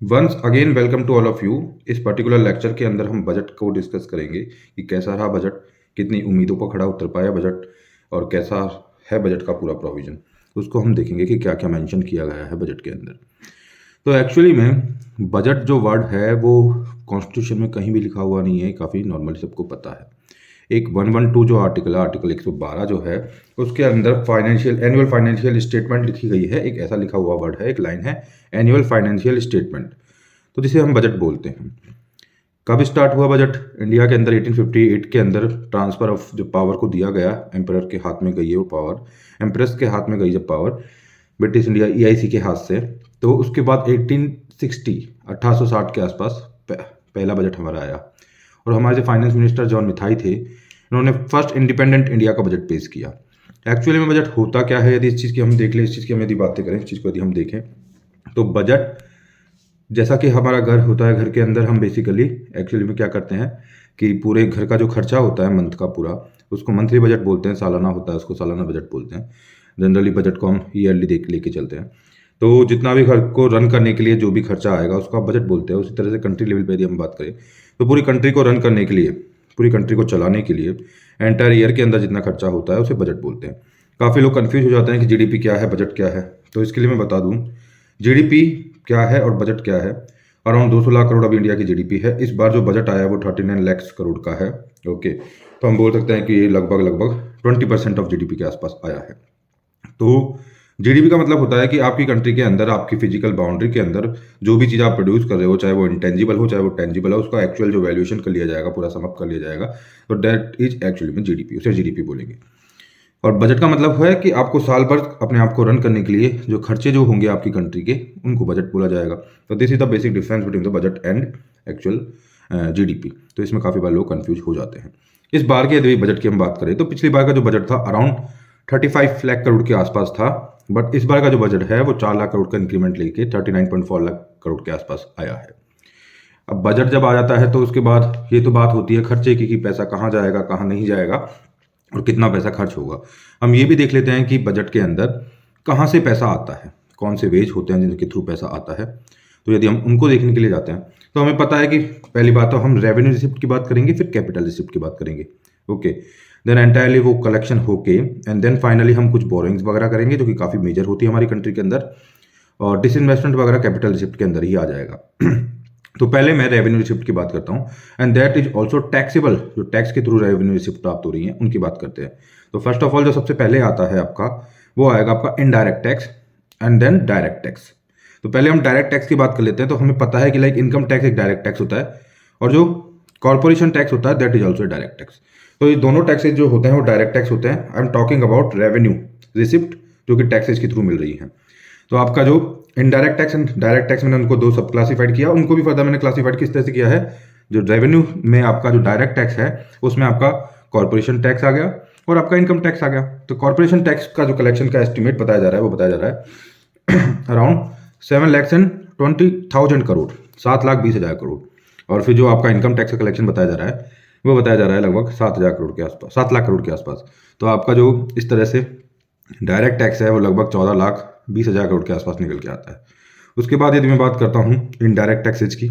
Once again welcome to all of you. इस particular lecture के अंदर हम बजट को डिस्कस करेंगे कि कैसा रहा बजट, कितनी उम्मीदों को खड़ा उतर पाया बजट, और कैसा है बजट का पूरा प्रोविजन। उसको हम देखेंगे कि क्या क्या मेंशन किया गया है बजट के अंदर। तो एक्चुअली में बजट जो वर्ड है वो कॉन्स्टिट्यूशन में कहीं भी लिखा हुआ नहीं है, काफ़ी नॉर्मली सबको पता है। एक 112 जो आर्टिकल है, आर्टिकल 112 जो है, उसके अंदर फाइनेंशियल एनुअल फाइनेंशियल स्टेटमेंट लिखी गई है। एक ऐसा लिखा हुआ वर्ड है, एक लाइन है एनुअल फाइनेंशियल स्टेटमेंट, तो जिसे हम बजट बोलते हैं। कब स्टार्ट हुआ बजट इंडिया के अंदर? 1858 के अंदर ट्रांसफर ऑफ जो पावर को दिया गया, एम्परर के हाथ में गई है वो पावर, एम्प्रेस के हाथ में गई जब पावर ब्रिटिश इंडिया ईआईसी के हाथ से, तो उसके बाद 1860 1860 के आसपास पहला बजट हमारा आया। और हमारे जो फाइनेंस मिनिस्टर जॉन मिथाई थे, इन्होंने फर्स्ट इंडिपेंडेंट इंडिया का बजट पेश किया। एक्चुअली में बजट होता क्या है, यदि इस चीज़ की हम देख लें, इस चीज़ की हम यदि बातें करें, इस चीज़ को यदि हम देखें, तो बजट जैसा कि हमारा घर होता है, घर के अंदर हम बेसिकली एक्चुअली में क्या करते हैं कि पूरे घर का जो खर्चा होता है मंथ का पूरा, उसको मंथली बजट बोलते हैं। सालाना होता है उसको सालाना बजट बोलते हैं। जनरली बजट को हम ईयरली देख लेके चलते हैं। तो जितना भी घर को रन करने के लिए जो भी खर्चा आएगा उसको आप बजट बोलते हैं। उसी तरह से कंट्री लेवल पे यदि हम बात करें, तो पूरी कंट्री को रन करने के लिए, पूरी कंट्री को चलाने के लिए एंटायर ईयर के अंदर जितना खर्चा होता है उसे बजट बोलते हैं। काफ़ी लोग कंफ्यूज हो जाते हैं कि जीडीपी क्या है, बजट क्या है। तो इसके लिए मैं बता दूं, जीडीपी क्या है और बजट क्या है। अराउंड 200 लाख करोड़ अभी इंडिया की जीडीपी है। इस बार जो बजट आया है वो 39 लाख करोड़ का है। ओके, तो हम बोल सकते हैं कि ये लगभग लगभग 20% ऑफ जीडीपी के आसपास आया है। तो जीडीपी का मतलब होता है कि आपकी कंट्री के अंदर, आपकी फिजिकल बाउंड्री के अंदर जो भी चीज़ आप प्रोड्यूस कर रहे हो, चाहे वो इंटेंजिबल हो चाहे वो टेंजिबल हो, उसका एक्चुअल जो वैल्यूएशन कर लिया जाएगा, पूरा समअप कर लिया जाएगा, तो दैट इज एक्चुअली में जीडीपी, उसे जीडीपी बोलेंगे। और बजट का मतलब है कि आपको साल भर अपने आप को रन करने के लिए जो खर्चे जो होंगे आपकी कंट्री के, उनको बजट बोला जाएगा। तो this is the basic difference between the budget and actual GDP. तो इसमें काफ़ी बार लोग कंफ्यूज हो जाते हैं। इस बार के यदि बजट की हम बात करें, तो पिछली बार का जो बजट था अराउंड 35 लाख करोड़ के आसपास था, बट इस बार का जो बजट है वो 4 लाख करोड़ का इंक्रीमेंट लेके 39.4 लाख करोड़ के आसपास आया है। अब बजट जब आ जाता है तो उसके बाद ये तो बात होती है खर्चे की, कि पैसा कहाँ जाएगा कहाँ नहीं जाएगा और कितना पैसा खर्च होगा। हम ये भी देख लेते हैं कि बजट के अंदर कहाँ से पैसा आता है, कौन से वेज होते हैं जिनके थ्रू पैसा आता है। तो यदि हम उनको देखने के लिए जाते हैं तो हमें पता है कि पहली बात तो हम रेवेन्यू रिसिप्ट की बात करेंगे, फिर कैपिटल रिसिप्ट की बात करेंगे। ओके, देन एंटायरली वो कलेक्शन होके एंड देन फाइनली हम कुछ बोरोइंग्स वगैरह करेंगे जो कि काफ़ी मेजर होती है हमारी कंट्री के अंदर, और डिसइन्वेस्टमेंट वगैरह कैपिटल रिसिप्ट के अंदर ही आ जाएगा। तो पहले मैं रेवेन्यू रिसिप्ट की बात करता हूँ, and that is also taxable, जो टैक्स के थ्रू रेवेन्यू रिसिप्ट प्राप्त हो रही है उनकी बात करते हैं। तो फर्स्ट ऑफ ऑल जो सबसे पहले आता है आपका, वो आएगा आपका indirect tax and then direct tax. तो पहले हम डायरेक्ट टैक्स की बात कर लेते हैं। तो हमें पता है कि लाइक इनकम टैक्स एक डायरेक्ट टैक्स होता है, और जो कॉर्पोरेशन टैक्स होता है that is also direct tax. तो ये दोनों टैक्सेज जो होते हैं वो डायरेक्ट टैक्स होते हैं। I am talking about revenue receipt जो कि टैक्सेज के थ्रू मिल रही है। तो आपका जो indirect tax and direct tax, मैंने उनको दो सब क्लासिफाइड किया, उनको भी फर्दर मैंने क्लासिफाइड किस तरह से किया है। जो रेवेन्यू में आपका जो डायरेक्ट टैक्स है उसमें आपका कॉर्पोरेशन टैक्स आ गया और आपका इनकम टैक्स आ गया। तो कॉर्पोरेशन टैक्स का जो कलेक्शन का एस्टिमेट बताया जा रहा है वो बताया जा रहा है अराउंड 7,20,000 करोड़, 7,20,000 करोड़। और फिर जो आपका इनकम टैक्स का कलेक्शन बताया जा रहा है वो बताया जा रहा है लगभग 7,000 करोड़ के आसपास, 7 लाख करोड़ के आसपास। तो आपका जो इस तरह से डायरेक्ट टैक्स है वो लगभग 14,20,000 करोड़ के आसपास निकल के आता है। उसके बाद यदि मैं बात करता हूँ इनडायरेक्ट टैक्सेज की,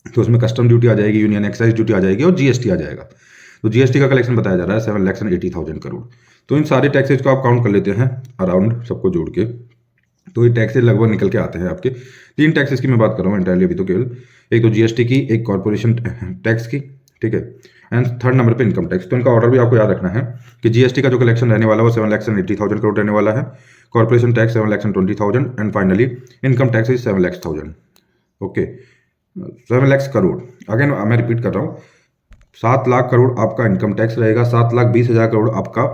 तो उसमें कस्टम ड्यूटी आ जाएगी, यूनियन एक्साइज ड्यूटी आ जाएगी और जीएसटी आ जाएगा। तो जीएसटी का कलेक्शन बताया जा रहा है 7,80,000 करोड़। तो इन सारे टैक्सेज को आप काउंट कर लेते हैं अराउंड, सबको जोड़ के, तो ये टैक्सेज लगभग निकल के आते हैं आपके। 3 टैक्सेस की मैं बात कर रहा हूँ एंटायरली अभी तो केवल, एक तो जीएसटी की, एक कॉर्पोरेशन टैक्स की, ठीक है, एंड थर्ड नंबर पे इनकम टैक्स। तो इनका ऑर्डर भी आपको याद रखना है कि जीएसटी का जो कलेक्शन रहने वाला है वो 7,80,000 करोड़ रहने वाला है, corporation tax 7,20,000 and finally income tax is 7,00,000। Okay, 7 lakh crore. Again मैं रिपीट कर रहा हूँ, 7 लाख करोड़ आपका इनकम टैक्स रहेगा, 7,20,000 करोड़ आपका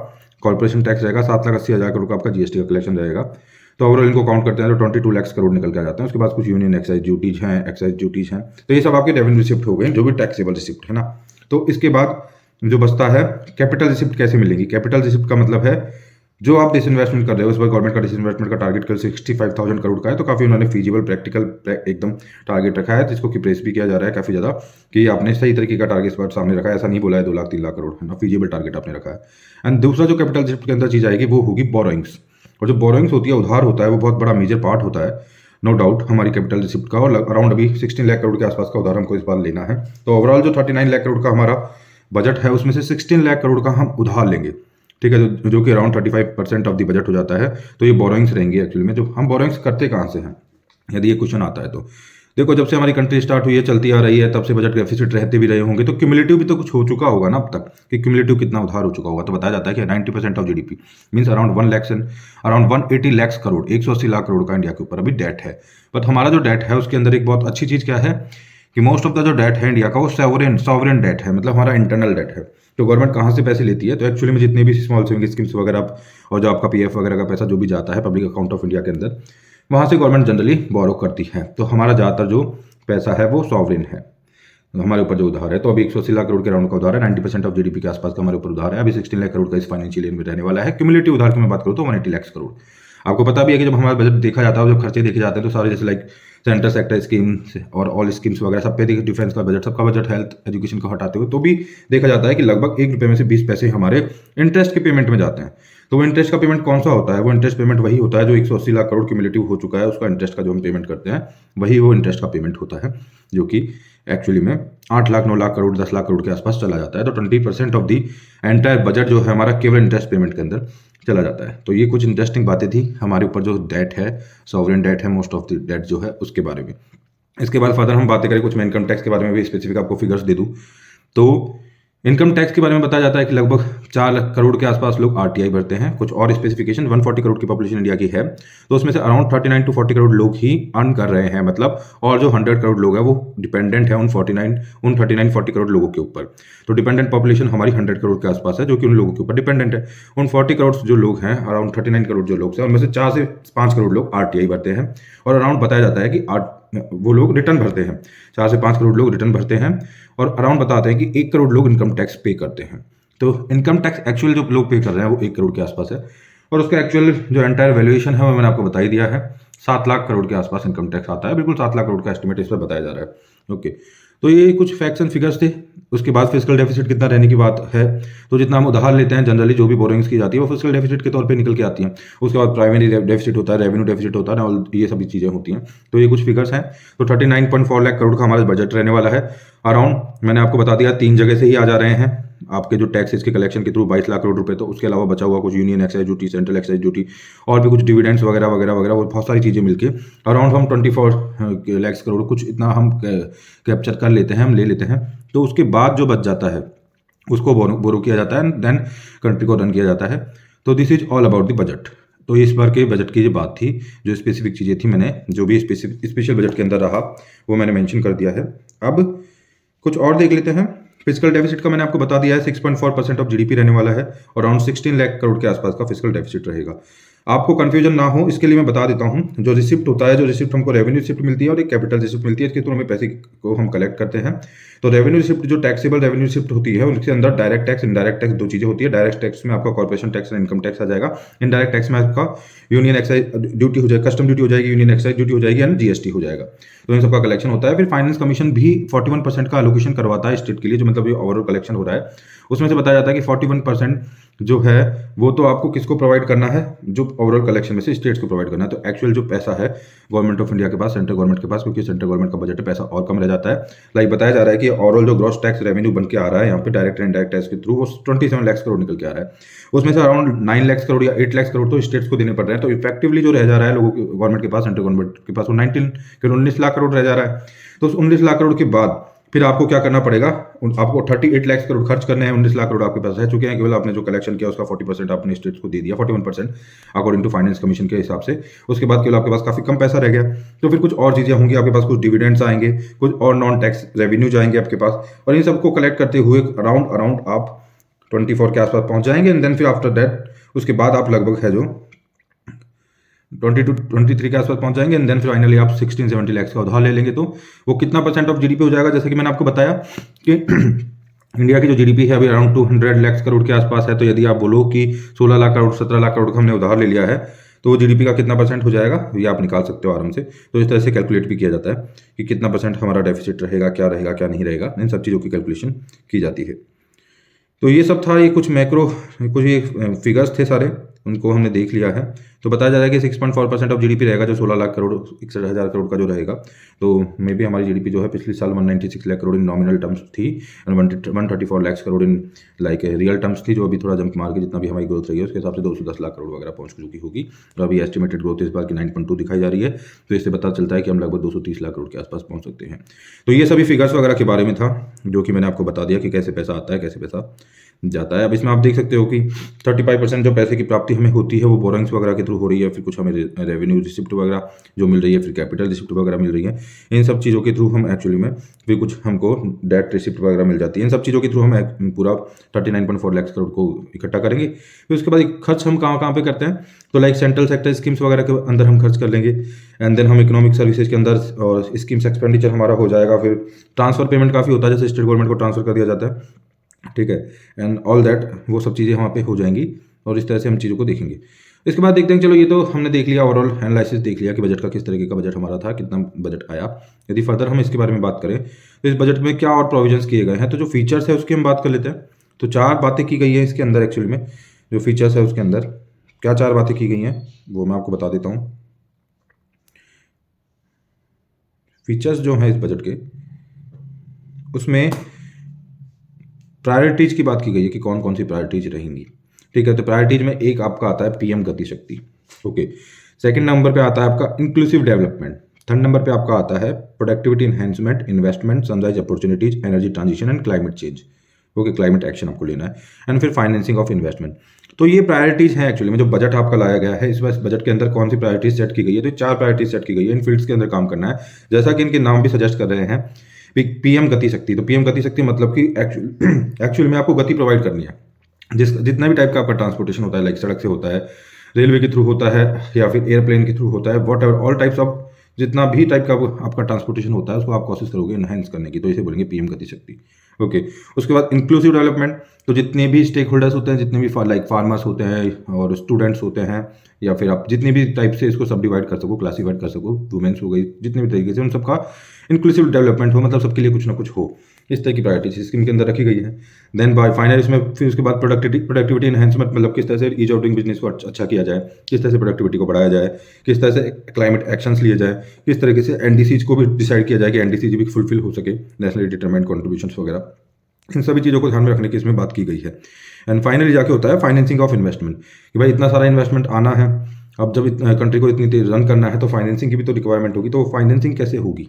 कॉर्पोरेशन टैक्स रहेगा, 7,80,000 करोड़ का आपका जीएसटी का कलेक्शन रहेगा। तो ओवरऑल इनको काउंट करते हैं तो 22 लाख करोड़ निकल के आ जाते हैं। उसके बाद कुछ यूनियन एक्साइज ड्यूटीज हैं, एक्साइज ड्यूटीज हैं, तो ये सब आपके रेवेन्यू रिसिप्ट हो गए जो भी टैक्सेबल रिसिप्ट है ना। तो इसके बाद जो बचता है कैपिटल रिसिप्ट कैसे मिलेंगी। कैपिटल रिसिप्ट का मतलब है जो आप डिसइन्वेस्टमेंट कर रहे हो, इस बार गवर्नमेंट का डिसइन्वेस्टमेंट का टारगेट कल 65,000 करोड़ का है। तो काफ़ी उन्होंने फीजिबल प्रैक्टिकल एकदम टारगेट रखा है, जिसको कि प्रेस भी किया जा रहा है काफ़ी ज़्यादा कि आपने सही तरीके का टारगेट इस बार सामने रखा है। ऐसा नहीं बोला है 2 लाख 3 लाख करोड़, है ना, फीजिबल टारगेट आपने रखा है। एंड दूसरा जो कैपिटल रिसिप्ट के अंदर चीज़ आएगी वो होगी बोरोइंग्स। और जो बोरोइंग्स होती है, उधार होता है, वो बहुत बड़ा मेजर पार्ट होता है नो डाउट हमारी कैपिटल रिसिप्ट का और अराउंड अभी 16 लाख करोड़ के आसपास का उधार हमको इस बार लेना है। तो ओवरऑल जो 39 लाख करोड़ का हमारा बजट है उसमें से 16 लाख करोड़ का हम उधार लेंगे, ठीक है, जो कि अराउंड 35% ऑफ द बजट हो जाता है। तो ये बोरोइंग्स रहेंगी एक्चुअली में। जो हम बोरोइंग्स करते कहाँ से हैं, यदि ये क्वेश्चन आता है तो देखो, जब से हमारी कंट्री स्टार्ट हुई है, चलती आ रही है, तब से बजट डेफिसिट रहते भी रहे होंगे, तो क्यूमुलेटिव भी तो कुछ हो चुका होगा ना अब तक, कि क्यूमुलेटिव कितना उधार हो चुका होगा। तो बताया जाता है कि 90% of GDP means around 1 lakh and around 180 lakh crore, 180 lakh crore का इंडिया के ऊपर अभी डेट है। बट हमारा जो डेट है उसके अंदर एक बहुत अच्छी चीज़ क्या है कि मोस्ट ऑफ द जो डेट है इंडिया का वो सॉवरेन डेट है, मतलब हमारा इंटरनल डेट है। तो गवर्नमेंट कहाँ से पैसे लेती है, तो एक्चुअली में जितने भी स्मॉल सेविंग स्कीम्स वगैरह और जो आपका पीएफ वगैरह का पैसा जो भी जाता है पब्लिक अकाउंट ऑफ इंडिया के अंदर, वहाँ से गवर्नमेंट जनरली बोरो करती है। तो हमारा ज़्यादातर जो पैसा है वो सॉवरेन है, हमारे ऊपर जो उधार है। तो अभी 180 लाख करोड़ के राउंड का उधार है, 90% ऑफ जीडीपी के आसपास का हमारे ऊपर उधार है। अभी 16 लाख करोड़ का इस फाइनेंशियल ईयर में रहने वाला है। क्यूमुलेटिव उधार की मैं बात करूँ तो 180 लाख करोड़। आपको पता भी है कि जब हमारा बजट देखा जाता है, जब खर्चे देखे जाते हैं, तो सारे जैसे लाइक सेंटर सेक्टर स्कीम्स और ऑल स्कीम्स वगैरह सब पे देखिए, डिफेंस का बजट, सबका बजट, हेल्थ एजुकेशन का हटाते हुए, तो भी देखा जाता है कि लगभग 1 रुपये में से 20 पैसे हमारे इंटरेस्ट के पेमेंट में जाते हैं। तो वो इंटरेस्ट का पेमेंट कौन सा होता है, वो इंटरेस्ट पेमेंट वही होता है जो 180 लाख करोड़ क्यूमुलेटिव हो चुका है, उसका इंटरेस्ट का जो हम पेमेंट करते हैं वही वो इंटरेस्ट का पेमेंट होता है, जो कि एक्चुअली में 8 लाख 9 लाख करोड़ 10 लाख करोड़ के आसपास चला जाता है। तो 20% ऑफ दी एंटायर बजट जो है हमारा केवल इंटरेस्ट पेमेंट के अंदर चला जाता है। तो ये कुछ इंटरेस्टिंग बातें थी हमारे ऊपर जो डेट है, सॉवरेन डेट है, मोस्ट ऑफ द डेट जो है उसके बारे में। इसके बाद फर्दर हम बातें करें कुछ मैं इनकम टैक्स के बारे में भी स्पेसिफिक आपको फिगर्स दे दूँ तो इनकम टैक्स के बारे में बताया जाता है कि लगभग 4 लाख करोड़ के आसपास लोग आरटीआई भरते हैं। कुछ और स्पेसिफिकेशन, 140 करोड़ की पॉपुलेशन इंडिया की है, तो उसमें से अराउंड 39 to 40 करोड़ लोग ही अर्न कर रहे हैं, मतलब, और जो 100 करोड़ लोग हैं वो डिपेंडेंट है उन 39-40 करोड़ लोगों के ऊपर। तो डिपेंडेंट पॉपुलेशन हमारी 100 करोड़ के आसपास है, जो कि उन लोगों के ऊपर डिपेंडेंट है। उन 40 करोड़ जो लोग हैं, अराउंड 39 करोड़ जो लोग हैं, उनमें से 4 से 5 करोड़ लोग आरटीआई भरते हैं, और अराउंड बताया जाता है कि वो लोग रिटर्न भरते हैं। 4 से 5 करोड़ लोग रिटर्न भरते हैं, और अराउंड बताते हैं कि 1 करोड़ लोग इनकम टैक्स पे करते हैं। तो इनकम टैक्स एक्चुअल जो लोग पे कर रहे हैं वो 1 करोड़ के आसपास है, और उसका एक्चुअल जो एंटायर वैल्यूएशन है वो मैंने आपको बता ही दिया है। 7 लाख करोड़ के आसपास इनकम टैक्स आता है, बिल्कुल 7 लाख करोड़ का एस्टिमेट इस पर बताया जा रहा है। ओके, तो ये कुछ फैक्ट्स एंड फिगर्स थे। उसके बाद फिजिकल डेफिसिट कितना रहने की बात है, तो जितना हम उधार लेते हैं जनरली जो भी बोरोइंग्स की जाती है वो फिजिकल डेफिसिट के तौर पे निकल के आती हैं। उसके बाद प्राइमरी डेफिसिट होता है, रेवेन्यू डेफिसिट होता है, और ये सभी चीज़ें होती हैं। तो ये कुछ फिगर्स हैं। तो 39.4 लाख करोड़ का हमारा बजट रहने वाला है। अराउंड मैंने आपको बता दिया 3 जगह से ही आ जा रहे हैं आपके जो टैक्सेस के कलेक्शन के थ्रू 22 लाख करोड़ रुपए। तो उसके अलावा बचा हुआ कुछ union excise duty, central excise duty, और भी कुछ डिविडेंड्स वगैरह वगैरह वगैरह, वो बहुत सारी चीज़ें मिलके अराउंड हम 24 लाख करोड़ कुछ इतना हम कैप्चर कर लेते हैं, हम ले लेते हैं। तो उसके बाद जो बच जाता है उसको बोरो किया जाता है, देन कंट्री को रन किया जाता है। तो this is all about the budget. तो इस बार के बजट की जो बात थी, जो स्पेसिफिक चीज़ें थी, मैंने जो भी स्पेशल बजट के अंदर रहा वो मैंने मेंशन कर दिया है। अब कुछ और देख लेते हैं। फिजिकल डेफिसिट का मैंने आपको बता दिया है 6.4% ऑफ जीडीपी रहने वाला है, और अराउंड 16 लाख करोड़ के आसपास का फिजिकल डेफिसिट रहेगा। आपको कंफ्यूजन ना हो इसके लिए मैं बता देता हूँ, जो रिसिप्ट होता है, जो रिसिप्ट हमको रेवेन्यू रिसिप्ट मिलती है और एक कैपिटल रिसिप्ट मिलती है, इसके थ्रू हमें पैसे को हम कलेक्ट करते हैं। तो रेवेन्यू रिसिप्ट जो टैक्सेबल रेवेन्यू रिसिप्ट होती है उनके अंदर डायरेक्ट टैक्स, इनडायरेक्ट टैक्स, दो चीज़ें होती है। डायरेक्ट टैक्स में आपका कॉर्पोरेशन टैक्स और इनकम टैक्स आ जाएगा। इनडायरेक्ट टैक्स में आपका यूनियन एक्साइज ड्यूटी हो जाएगी, कस्टम ड्यूटी हो जाएगी, यूनियन एक्साइज ड्यूटी हो जाएगी, एंड जीएसटी हो जाएगा। तो इन सबका कलेक्शन होता है। फिर फाइनेंस कमीशन भी 41% का एलोकेशन करवाता है स्टेट के लिए, जो मतलब ये ओवरऑल कलेक्शन हो रहा है उसमें से बताया जाता है कि 41% जो है वो तो आपको किसको प्रोवाइड करना है, जो ओवरऑल कलेक्शन में से स्टेट्स को प्रोवाइड करना है। तो एक्चुअल जो पैसा है गवर्नमेंट ऑफ इंडिया के पास, सेंट्रल गवर्नमेंट के पास, क्योंकि सेंट्रल गवर्नमेंट का बजट है, पैसा और कम रह जाता है। लाइक बताया जा रहा है कि ओवरऑल जो ग्रॉस टैक्स रेवेन्यू बन के आ रहा है यहाँ पे डायरेक्ट एंड इनडायरेक्ट टैक्स के थ्रू, वो 27 लाख करोड़ निकल के आ रहा है। उसमें से अराउंड 9 लाख करोड़ या 8 लाख करोड़ तो स्टेट्स को देने पड़ रहे हैं। तो इफेक्टिवली जो रह जा रहा है लोगों के गवर्नमेंट के पास, सेंट्रल गवर्नमेंट के पास, वो 19 लाख करोड़ रह जा रहा है। तो उस 19 लाख करोड़ के बाद फिर आपको क्या करना पड़ेगा, आपको 38 लाख करोड़ खर्च करने हैं। 19 लाख करोड़ आपके पास रह चुके हैं, केवल आपने जो कलेक्शन किया उसका 40% आपने स्टेट्स को दे दिया, 41% अकॉर्डिंग टू फाइनेंस कमीशन के हिसाब से। उसके बाद केवल आपके पास काफ़ी कम पैसा रह गया। तो फिर कुछ और चीज़ें होंगी, आपके पास कुछ डिविडेंड्स आएंगे, कुछ और नॉन टैक्स रेवेन्यू जाएंगे आपके पास, और इन सबको कलेक्ट करते हुए अराउंड आप 24 के आसपास पहुंच जाएंगे। एंड देन फिर आफ्टर दैट उसके बाद आप लगभग है जो 22-23 के आसपास पहुंच जाएंगे। एंड देन फिर फाइनली आप 16-17 लाख का उधार ले लेंगे। तो वो कितना परसेंट ऑफ जीडीपी हो जाएगा, जैसे कि मैंने आपको बताया कि इंडिया की जो जीडीपी है अभी अराउंड 200 लाख करोड़ के आसपास है। तो यदि आप बोलो कि 16 लाख करोड़ 17 लाख करोड़ का हमने उधार ले लिया है, तो वो जीडीपी का कितना परसेंट हो जाएगा ये आप निकाल सकते हो आराम से। तो इस तरह से कैलकुलेट भी किया जाता है कि कितना परसेंट हमारा डेफिसिट रहेगा, क्या नहीं रहेगा, इन सब चीज़ों की कैलकुलेशन की जाती है। तो ये सब था, ये कुछ मैक्रो, कुछ ये फिगर्स थे सारे उनको हमने देख लिया है। तो बताया जा रहा है कि 6.4% ऑफ जीडीपी रहेगा, जो 16 लाख करोड़ 61,000 करोड़ का जो रहेगा। तो मे बी हमारी जीडीपी जो है पिछले साल 196 lakh crore in nominal terms थी and 134 lakh crore in like real terms थी, जो अभी थोड़ा जंप मार के जितना भी हमारी ग्रोथ रही है उसके हिसाब से 210 लाख करोड़ वगैरह पहुंच चुकी होगी। तो अभी एस्टिमेटेड ग्रोथ इस बार की 9.2 दिखाई जा रही है। तो इससे पता चलता है कि हम लगभग 230 लाख करोड़ के आसपास पहुंच सकते हैं। तो ये सभी फिगर्स वगैरह के बारे में था जो कि मैंने आपको बता दिया कि कैसे पैसा आता है, कैसे पैसा जाता है। अब इसमें आप देख सकते हो कि 35% जो पैसे की प्राप्ति हमें होती है वो बोरिंग्स वगैरह के थ्रू हो रही है, फिर कुछ हमें रेवेन्यू रिसिप्ट वगैरह जो मिल रही है, फिर कैपिटल रिसिप्ट वगैरह मिल रही है। इन सब चीज़ों के थ्रू हम एक्चुअली में फिर कुछ हमको डेट रिसिप्ट वगैरह मिल जाती है। इन सब चीज़ों के थ्रू हम पूरा 39.4 लाख करोड़ को इकट्ठा करेंगे। फिर उसके बाद खर्च हम कहाँ कहाँ पे करते हैं, तो लाइक सेंट्रल सेक्टर स्कीम्स वगैरह के अंदर हम खर्च कर लेंगे एंड देन हम इकोनॉमिक सर्विसेज के अंदर और स्कीम्स एक्सपेंडिचर हमारा हो जाएगा। फिर ट्रांसफर पेमेंट काफ़ी होता है, जैसे स्टेट गवर्नमेंट को ट्रांसफर कर दिया जाता है, ठीक है, एंड ऑल दैट, वो सब चीज़ें वहाँ पे हो जाएंगी और इस तरह से हम चीज़ों को देखेंगे। इसके बाद देखते हैं, चलो ये तो हमने देख लिया, ओवरऑल एनालिसिस देख लिया कि बजट का किस तरीके का बजट हमारा था, कितना बजट आया। यदि फर्दर हम इसके बारे में बात करें तो इस बजट में क्या और प्रोविजंस किए गए हैं, तो जो फीचर्स है उसकी हम बात कर लेते हैं। तो 4 बातें की गई है इसके अंदर, एक्चुअली में जो फीचर्स है उसके अंदर क्या 4 बातें की गई हैं वो मैं आपको बता देता हूँ। फीचर्स जो हैं इस बजट के, उसमें प्रायोरिटीज की बात की गई है कि कौन कौन सी प्रायोरिटीज रहेंगी, ठीक है। तो प्रायोरिटीज में एक आपका आता है पीएम गति शक्ति, ओके। सेकंड नंबर पे आता है आपका इंक्लूसिव डेवलपमेंट। थर्ड नंबर पे आपका आता है productivity enhancement, investment, sunrise opportunities, energy transition and climate change, okay, climate action आपको लेना है। एंड फिर फाइनेंसिंग ऑफ इन्वेस्टमेंट। तो ये प्रायोरिटीज हैं एक्चुअली में, जो बजट आपका लाया गया है। इस बजट के अंदर कौन सी प्रायोरिटीज सेट की गई है, तो 4 प्रायोरिटीज सेट की गई है। इन फील्ड्स के अंदर काम करना है, जैसा कि इनके नाम भी सजेस्ट कर रहे हैं, पीएम गति शक्ति। तो पीएम गति शक्ति मतलब कि एक्चुअल में आपको गति प्रोवाइड करनी है। जितना भी टाइप का आपका ट्रांसपोर्टेशन होता है, लाइक सड़क से होता है, रेलवे के थ्रू होता है, या फिर एयरप्लेन के थ्रू होता है, what ever all types of जितना भी टाइप का आपका ट्रांसपोर्टेशन होता है उसको आप कोशिश करोगे इनहेंस करने की, तो इसे बोलेंगे पीएम गति शक्ति, ओके। उसके बाद इंक्लूसिव डेवलपमेंट। तो जितने भी स्टेक होल्डर्स होते हैं, जितने भी लाइक फार्मर्स होते हैं और स्टूडेंट्स होते हैं, या फिर आप जितने भी टाइप से इसको सब डिवाइड कर सको, क्लासीफाइड कर सको, वुमेन्स हो गई, जितने भी तरीके से उन सबका इंक्लूसिव डेवलपमेंट हो, मतलब सबके लिए कुछ ना कुछ हो, इस तरह की प्रायोरिटीज स्कीम के अंदर रखी गई है। देन बाय फाइनल इसमें फिर उसके बाद प्रोडक्टिविटी एनहेंसमेंट, मतलब किस तरह से ईज ऑफ डूइंग बिजनेस को अच्छा किया जाए, किस तरह से प्रोडक्टिविटी को बढ़ाया जाए, किस तरह से क्लाइमेट एक्शंस लिए जाए, किस तरीके से एनडीसीज को भी डिसाइड किया जाए कि एनडीसीज भी फुलफिल हो सके, नेशनली डिटरमाइंड कॉन्ट्रीब्यूशंस वगैरह, इन सभी चीज़ों को ध्यान में रखने की इसमें बात की गई है। एंड फाइनली जाके होता है फाइनेंसिंग ऑफ इन्वेस्टमेंट, कि भाई इतना सारा इन्वेस्टमेंट आना है, अब जब कंट्री को इतनी तेज रन करना है तो फाइनेंसिंग की भी तो रिक्वायरमेंट होगी, तो फाइनेंसिंग कैसे होगी।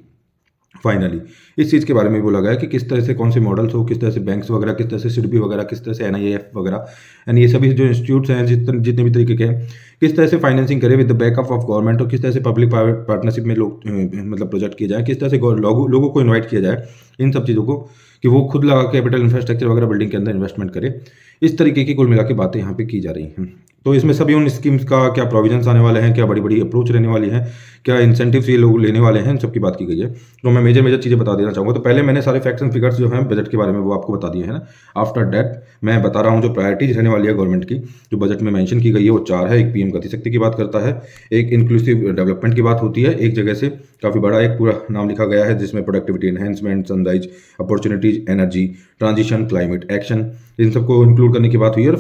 फाइनली इस चीज़ के बारे में बोला गया है कि किस तरह से कौन से मॉडल्स हो, किस तरह से बैंक्स वगैरह, किस तरह से सिडबी वगैरह, किस तरह से एनआईएफ वगैरह, एंड ये सभी जो इंस्टीट्यूट्स हैं जितने भी तरीके के हैं, किस तरह से फाइनेंसिंग करें with the backup of government, और किस तरह से पब्लिक प्राइवेट पार्टनरशिप में लोग मतलब प्रोजेक्ट किए जाए, किस तरह से लोगों को इन्वाइट किया जाए, इन सब चीज़ों को कि वो खुद लगा कैपिटल इंफ्रास्ट्रक्चर वगैरह बिल्डिंग के अंदर इन्वेस्टमेंट करे। इस तरीके की कुल मिला के बातें यहाँ पे की जा रही हैं। तो इसमें सभी उन स्कीम्स का क्या प्रोविजंस आने वाले हैं, क्या बड़ी बड़ी अप्रोच रहने वाली है, क्या इंसेंटिव्स ये लोग लेने वाले हैं, इन सबकी बात की गई है। तो मैं मेजर चीज़ें बता देना चाहूँगा। तो पहले मैंने सारे फैक्ट्स एंड फिगर्स जो हैं बजट के बारे में वो आपको बता दिए हैं ना। आफ्टर दैट मैं बता रहा हूँ जो प्रायोरिटीज रहने वाली है गवर्नमेंट की, जो बजट में मेंशन की गई है वो 4 है। एक पीएम गति शक्ति की बात करता है, एक इंक्लूसिव डेवलपमेंट की बात होती है, एक जगह से काफ़ी बड़ा एक पूरा नाम लिखा गया है जिसमें productivity enhancement, sunrise opportunities, energy transition, climate action, इन सबको इंक्लूड करने की बात हुई है। और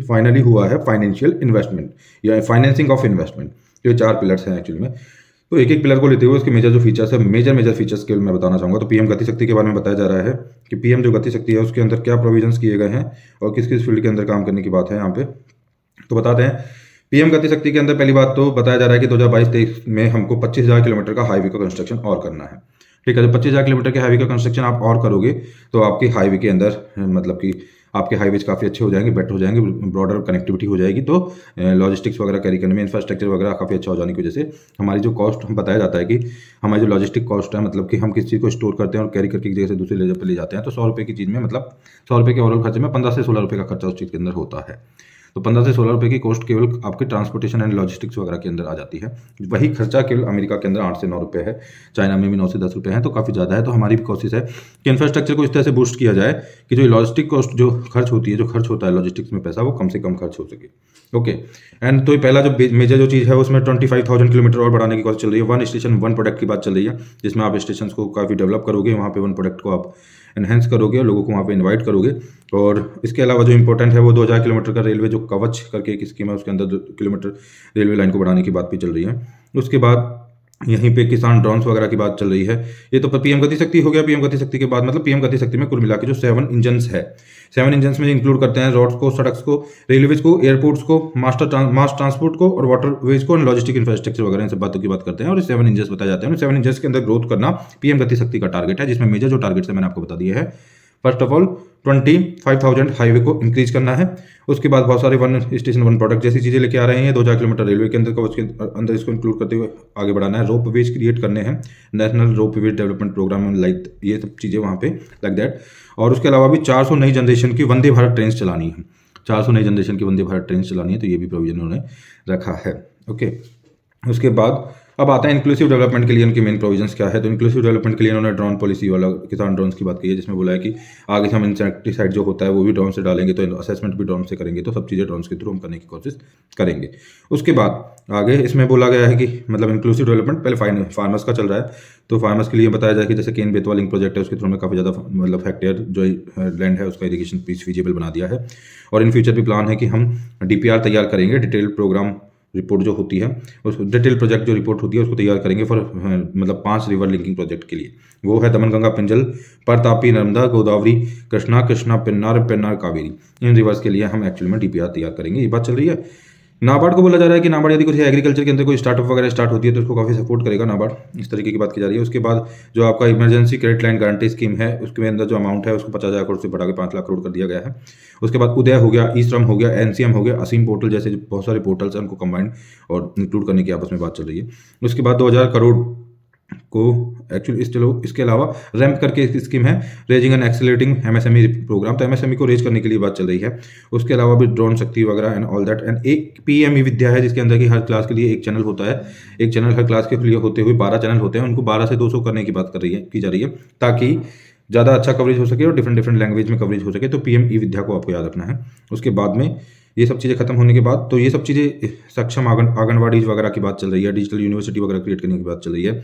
फाइनली हुआ है फाइनेंशियल इन्वेस्टमेंट या फाइनेंसिंग ऑफ इन्वेस्टमेंट। ये 4 पिलर्स हैं एक्चुअली में। तो एक एक पिलर को लेते हुए उसके मेजर जो फीचर्स है, मेजर फीचर्स के मैं बताना चाहूँगा। तो पीएम गति शक्ति के बारे में बताया जा रहा है कि पीएम जो गति शक्ति है उसके अंदर क्या प्रोविजंस किए गए हैं और किस किस फील्ड के अंदर काम करने की बात है यहाँ पे। तो बताते हैं, पीएम गति शक्ति के अंदर पहली बात तो बताया जा रहा है कि 2022-23 में हमको 25,000 किलोमीटर का हाईवे का कंस्ट्रक्शन और करना है, ठीक है। जब 25,000 किलोमीटर के हाईवे का कंस्ट्रक्शन आप और करोगे तो आपके हाईवे के अंदर मतलब कि आपके हाईवेज काफ़ी अच्छे हो जाएंगे, बेटर हो जाएंगे, ब्रॉडर कनेक्टिविटी हो जाएगी। तो लॉजिस्टिक्स वगैरह कैरी करने में इंफ्रास्ट्रक्चर वगैरह काफ़ी अच्छा हो जाने की वजह से हमारी जो कॉस्ट बताया जाता है कि हमारी जो लॉजिस्टिक कॉस्ट है, मतलब कि हम किस चीज़ को स्टोर करते हैं और कैरी करके एक जगह से दूसरी जगह पर ले जाते हैं, तो 100 रुपये की चीज़ में मतलब 100 रुपये के ओवरऑल खर्चे में 15 से 16 रुपये का खर्चा उस चीज़ के अंदर होता है। तो 15 से 16 रुपये की कॉस्ट केवल आपके ट्रांसपोर्टेशन एंड लॉजिस्टिक्स वगैरह के अंदर आ जाती है। वही खर्चा केवल अमेरिका के अंदर 8 से 9 रुपये है, चाइना में भी 9 से 10 रुपये है, तो काफ़ी ज़्यादा है। तो हमारी भी कोशिश है कि इंफ्रास्ट्रक्चर को इस तरह से बूस्ट किया जाए कि जो लॉजिस्टिक कॉस्ट जो खर्च होती है, जो खर्च होता है लॉजिस्टिक्स में पैसा, वो कम से कम खर्च हो सके, ओके। एंड तो पहला जो मेजर जो चीज़ है उसमें 25,000 किलोमीटर और बढ़ाने की कोशिश चल रही है। 1 स्टेशन 1 प्रोडक्ट की बात चल रही है, जिसमें आप स्टेशन को काफ़ी डेवलप करोगे, वहाँ पे 1 प्रोडक्ट को आप एनहेंस करोगे और लोगों को वहाँ पे इनवाइट करोगे। और इसके अलावा जो इंपॉर्टेंट है वो 2000 किलोमीटर का रेलवे जो कवच करके एक स्कीम है, उसके अंदर 2 किलोमीटर रेलवे लाइन को बढ़ाने की बात भी चल रही है। उसके बाद यहीं पे किसान ड्रोन्स वगैरह की बात चल रही है। ये तो पीएम गति शक्ति हो गया। पीएम गति शक्ति के बाद मतलब पीएम गति शक्ति में कुल मिला के जो 7 इंजन्स है, 7 इंजन्स में इंक्लूड करते हैं रोड्स को, सड़क्स को, रेलवेज को, एयरपोर्ट्स को, मास ट्रांसपोर्ट को और वाटरवेज को, लॉजिस्टिक इंफ्रास्ट्रक्चर वगैरह इन सब बातों की बात करते हैं और 7 इंजन्स बताए जाते हैं। 7 इंजन्स के अंदर ग्रोथ करना पीएम गति शक्ति का टारगेट है, जिसमें मेजर जो टारगेट्स है मैंने आपको बता दिए है। फर्स्ट ऑफ ऑल 25,000 हाईवे को इंक्रीज करना है। उसके बाद बहुत सारे वन स्टेशन वन प्रोडक्ट जैसी चीज़ें लेके आ रहे हैं। 2000 किलोमीटर रेलवे के अंदर का, उसके अंदर इसको इंक्लूड करते हुए आगे बढ़ाना है। रोप वेज क्रिएट करने हैं, नेशनल रोप वेज डेवलपमेंट प्रोग्राम, लाइक ये सब चीज़ें वहाँ पे लाइक दैट। और उसके अलावा भी 400 नई जनरेशन की वंदे भारत ट्रेन चलानी है। 400 नई जनरेशन की वंदे भारत ट्रेन चलानी है, तो ये भी प्रोविजन उन्होंने रखा है। ओके, उसके बाद अब आता है इंक्लूसिव डेवलपमेंट के लिए उनके मेन प्रोविजंस क्या है। तो इंक्लूसिव डेवलपमेंट के लिए उन्होंने ड्रोन पॉलिसी वाला किसान ड्रोन्स की बात की है, जिसमें बोला है कि आगे से हम इंसेक्टिसाइड जो होता है वो भी ड्रोन से डालेंगे, तो असेसमेंट भी ड्रोन से करेंगे, तो सब चीज़ें ड्रोन के थ्रू हम करने की कोशिश करेंगे। उसके बाद आगे इसमें बोला गया है कि मतलब इंक्लूसिव डेवलपमेंट पहले फार्मर्स का चल रहा है, तो फार्मर्स के लिए बताया जाए कि जैसे केन बेतवा लिंक प्रोजेक्ट है, उसके थ्रू में काफ़ी ज़्यादा मतलब हेक्टेयर जो लैंड है उसका इरीगेशन पीस फीजिबल बना दिया है। और इन फ्यूचर भी प्लान है कि हम डीपीआर तैयार करेंगे, डिटेल प्रोग्राम रिपोर्ट जो होती है, उस डिटेल प्रोजेक्ट जो रिपोर्ट होती है उसको तैयार करेंगे फॉर मतलब 5 रिवर लिंकिंग प्रोजेक्ट के लिए। वो है दमन गंगा पिंजल, पर तापी, नर्मदा, गोदावरी, कृष्णा, कृष्णा पेन्नार, पेन्नार कावेरी। इन रिवर्स के लिए हम एक्चुअली में डीपीआर तैयार करेंगे, ये बात चल रही है। नाबार्ड को बोला जा रहा है कि नाबार्ड यदि कुछ एग्रीकल्चर के अंदर कोई स्टार्टअप वगैरह स्टार्ट होती है तो उसको काफ़ी सपोर्ट करेगा नाबार्ड, इस तरीके की बात की जा रही है। उसके बाद जो आपका emergency credit line guarantee scheme है, उसके अंदर जो अमाउंट है उसको 50,000 करोड़ से बढ़ा के 5 लाख करोड़ कर दिया गया है। उसके बाद उदय हो गया, ई श्रम हो गया, एनसीएम हो गया, असीम पोर्टल जैसे जो बहुत सारे पोर्टल्स हैं उनको कंबाइंड और इंक्लूड करने की आपस में बात चल रही है। उसके बाद 2,000 करोड़ को एक्चुअली इसके अलावा रैम्प करके एक स्कीम है, raising and accelerating MSME programme, तो एमएसएमई को रेज करने के लिए बात चल रही है। उसके अलावा भी ड्रोन शक्ति वगैरह एंड ऑल दैट। एंड एक पीएमई विद्या है, जिसके अंदर की हर क्लास के लिए एक चैनल होता है, एक चैनल हर क्लास के लिए होते हुए 12 चैनल होते हैं, उनको 12 से 200 करने की बात की जा रही है, ताकि ज़्यादा अच्छा कवरेज हो सके और डिफरेंट लैंग्वेज में कवरेज हो सके। तो पीएमई विद्या को आपको याद रखना है। उसके बाद में ये सब चीज़ें खत्म होने के बाद तो ये सब चीज़ें सक्षम आंगनवाड़ी वगैरह की बात चल रही है, डिजिटल यूनिवर्सिटी वगैरह क्रिएट करने की बात चल रही है।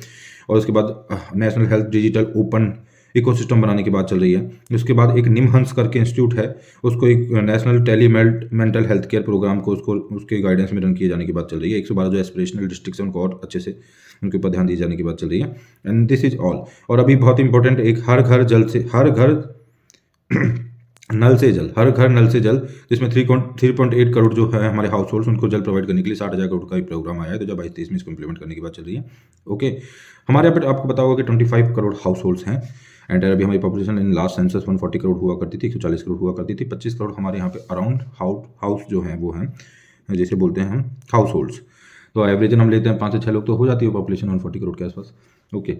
और उसके बाद national health digital open ecosystem बनाने की बात चल रही है। उसके बाद एक निमहंस करके इंस्टीट्यूट है, उसको एक national tele mental health care programme को उसके गाइडेंस में रन किए जाने की बात चल रही है। 112 जो एस्पिरेशनल डिस्ट्रिक्ट है उनको और अच्छे से उनके ऊपर ध्यान दिए जाने की बात चल रही है। And this is all. और अभी बहुत इंपॉर्टेंट, एक हर घर नल से जल, हर घर नल से जल, जिसमें 3.8 करोड़ जो है हमारे हाउस होल्ड उनको जल प्रोवाइड करने के लिए 60,000 करोड़ का भी प्रोग्राम आया है। तो जब 22-23 में इसको इंप्लीमेंट करने की बात चल रही है। ओके, हमारे यहाँ पे आपको पता होगा कि 25 करोड़ हाउस होल्ड्स हैं। एंड अभी हमारी population in last census 140 crore हुआ करती थी, 140 करोड़ हुआ करती थी। 25 करोड़ हमारे यहाँ पे अराउंड हाउस जो हैं वो हैं, जैसे बोलते हैं हम हाउस होल्ड्स। तो एवरेज हम लेते हैं 5 से 6 लोग तो हो जाती है पॉपुलेशन 140 करोड़ के आसपास। ओके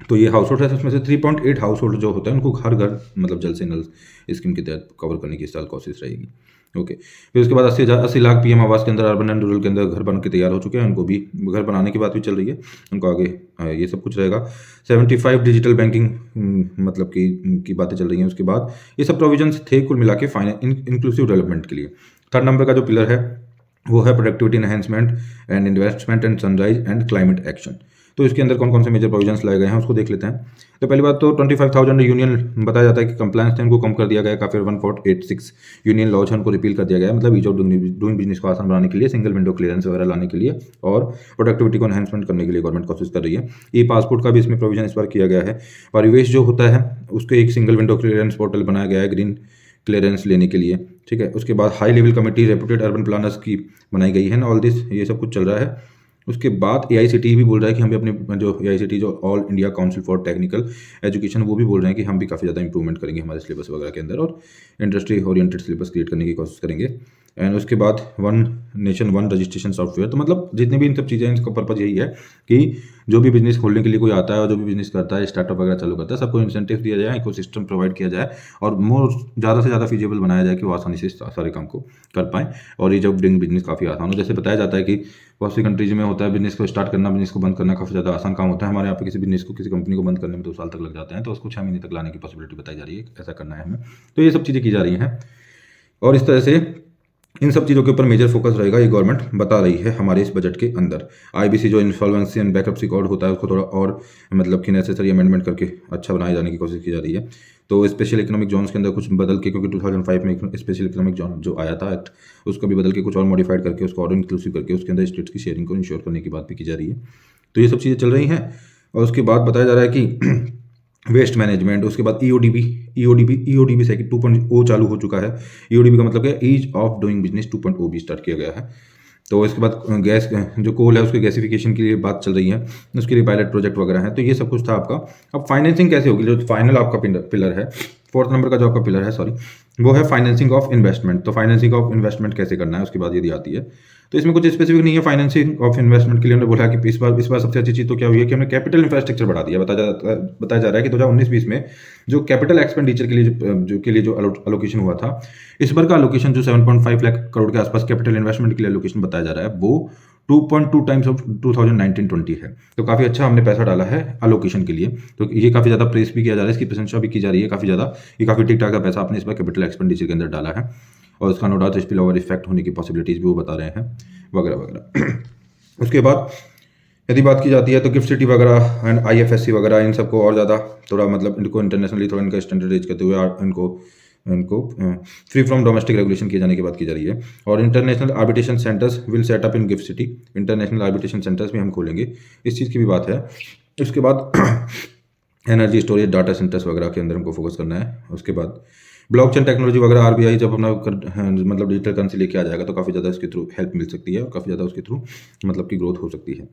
तो ये हाउस होल्ड है, उसमें से 3.8 हाउस होल्ड जो होता है उनको हर घर मतलब जल से नल स्कीम के तहत कवर करने की इस साल कोशिश रहेगी। ओके, फिर उसके बाद 80 लाख पीएम आवास के अंदर अर्बन एंड रूरल के अंदर घर बन के तैयार हो चुके हैं, उनको भी घर बनाने की बात भी चल रही है, उनको आगे ये सब कुछ रहेगा। 75 डिजिटल बैंकिंग मतलब की बातें चल रही हैं। उसके बाद ये सब प्रोविजंस थे कुल मिला के इंक्लूसिव डेवलपमेंट के लिए। 3rd नंबर का जो पिलर है वो है productivity enhancement and investment and sunrise and climate action. तो इसके अंदर कौन कौन से मेजर प्रोविजंस लाए गए हैं उसको देख लेते हैं। तो पहली बात तो 25,000 यूनियन बताया जाता है कि कंप्लायंस थे उनको कम कर दिया गया है। फिर 1486 यूनियन लॉज है उनको रिपील कर दिया गया है, मतलब ईज ऑफ डूइंग बिजनेस को आसान बनाने के लिए, सिंगल विंडो क्लियरेंस वगैरह लाने के लिए और प्रोडक्टिविटी को एनहेंसमेंट करने के लिए गवर्नमेंट कोशिश कर रही है। ई पासपोर्ट का भी इसमें प्रोविजन इस बार किया गया है। परिवेश जो होता है उसके एक सिंगल विंडो क्लियरेंस पोर्टल बनाया गया है ग्रीन क्लियरेंस लेने के लिए, ठीक है। उसके बाद high level committee reputed urban planners की बनाई गई है। ऑल दिस ये सब कुछ चल रहा है। उसके बाद AICTE भी बोल रहा है कि हम भी अपने जो AICTE जो all India council for technical education, वो भी बोल रहे हैं कि हम भी काफ़ी ज़्यादा इंप्रूवमेंट करेंगे हमारे सिलेबस वगैरह के अंदर और इंडस्ट्री ओरिएंटेड सिलेबस क्रिएट करने की कोशिश करेंगे। एंड उसके बाद 1 नेशन 1 रजिस्ट्रेशन सॉफ्टवेयर। तो मतलब जितनी भी इन सब चीज़ें, इसका पर्पज़ यही है कि जो भी बिजनेस खोलने के लिए कोई आता है और जो भी बिजनेस करता है, स्टार्टअप वगैरह चालू करता है, सबको इंसेंटिव दिया जाए, इकोसिस्टम प्रोवाइड किया जाए और मोर ज़्यादा से ज़्यादा फीजिबल बनाया जाए कि वो आसानी से सारे काम को कर पाएँ और ये जब डूइंग बिजनेस काफ़ी आसान हो। जैसे बताया जाता है कि बहुत सी कंट्रीज में होता है बिजनेस को स्टार्ट करना, बिजनेस को बंद करना काफ़ी ज़्यादा आसान काम होता है। हमारे यहाँ पे किसी बिजनेस को, किसी कंपनी को बंद करने में 2 साल तक लग जाते हैं, तो उसको 6 महीने तक लाने की पॉसिबिलिटी बताई जा रही है, ऐसा करना है हमें। तो ये सब चीज़ें की जा रही हैं और इस तरह से इन सब चीज़ों के ऊपर मेजर फोकस रहेगा, ये गवर्नमेंट बता रही है हमारे इस बजट के अंदर। आईबीसी जो इंसॉल्वेंसी एंड बैंक्रप्सी कोड होता है उसको थोड़ा और मतलब कि नेसेसरी अमेंडमेंट करके अच्छा बनाए जाने की कोशिश की जा रही है। तो स्पेशल इकोनॉमिक जोन्स के अंदर कुछ बदल के, क्योंकि 2005 में स्पेशल इकोनॉमिक जोन जो आया था एक्ट, उसको भी बदल के कुछ और मॉडिफाइड करके उसको और इंक्लूसिव करके उसके अंदर स्टेट्स की शेयरिंग को इंश्योर करने की बात भी की जा रही है। तो ये सब चीज़ें चल रही हैं। और उसके बाद बताया जा रहा है कि वेस्ट मैनेजमेंट, उसके बाद ईओडीबी सेकंड 2.0 चालू हो चुका है। ईओडीबी का मतलब है ईज ऑफ डूइंग बिजनेस 2.0 भी स्टार्ट किया गया है। तो इसके बाद गैस जो कोल है उसके गैसिफिकेशन के लिए बात चल रही है, उसके लिए पायलट प्रोजेक्ट वगैरह है। तो ये सब कुछ था आपका। अब फाइनेंसिंग कैसे होगी, जो फाइनल आपका पिलर है, फोर्थ नंबर का जो आपका पिलर है, सॉरी, वो है फाइनेंसिंग ऑफ इन्वेस्टमेंट। तो फाइनेंसिंग ऑफ इन्वेस्टमेंट कैसे करना है उसके बाद यदि आती है, तो इसमें कुछ स्पेसिफिक नहीं है। फाइनेंसिंग ऑफ इन्वेस्टमेंट के लिए हमने बोला कि इस बार सबसे अच्छी चीज़ तो क्या हुई है कि हमने कैपिटल इंफ्रास्ट्रक्चर बढ़ा दिया। बताया जा रहा है कि 2019-20 में जो कैपिटल एक्सपेंडिचर के लिए जो अलोकेशन हुआ था, इस बार का अलोकेशन जो 7.5 लाख करोड़ के आसपास कैपिटल इन्वेस्टमेंट के लिए अलोकेशन बताया जा रहा है, वो 2.2 टाइम्स ऑफ 2019-20 है। तो काफ़ी अच्छा हमने पैसा डाला है अलोकेशन के लिए। तो ये काफ़ी ज़्यादा प्रेस भी किया जा रहा है, इसकी प्रशंसा भी की जा रही है काफ़ी ज़्यादा। ये काफ़ी ठीक ठाक का पैसा आपने इस बार कैपिटल एक्सपेंडिचर के अंदर डाला है, और उसका no doubt spill over effect होने की पॉसिबिलिटीज़ भी वो बता रहे हैं, वगैरह वगैरह। उसके बाद यदि बात की जाती है तो गिफ्ट सिटी वगैरह एंड आईएफएससी वगैरह, इन सबको और ज़्यादा थोड़ा मतलब इनको इंटरनेशनली थोड़ा इनका स्टैंडर्डाइज करते हुए इनको फ्री फ्रॉम डोमेस्टिक रेगुलेशन किए जाने की बात की जा रही है। और international arbitration centres will set up in gift city, international arbitration centres भी हम खोलेंगे, इस चीज़ की भी बात है। उसके बाद एनर्जी स्टोरेज डाटा सेंटर्स वगैरह के अंदर हमको फोकस करना है। उसके बाद ब्लॉकचेन टेक्नोलॉजी वगैरह, आरबीआई जब अपना मतलब डिजिटल करेंसी लेके आ जाएगा तो काफ़ी ज़्यादा इसके थ्रू हेल्प मिल सकती है, और काफ़ी ज़्यादा उसके थ्रू मतलब की ग्रोथ हो सकती है।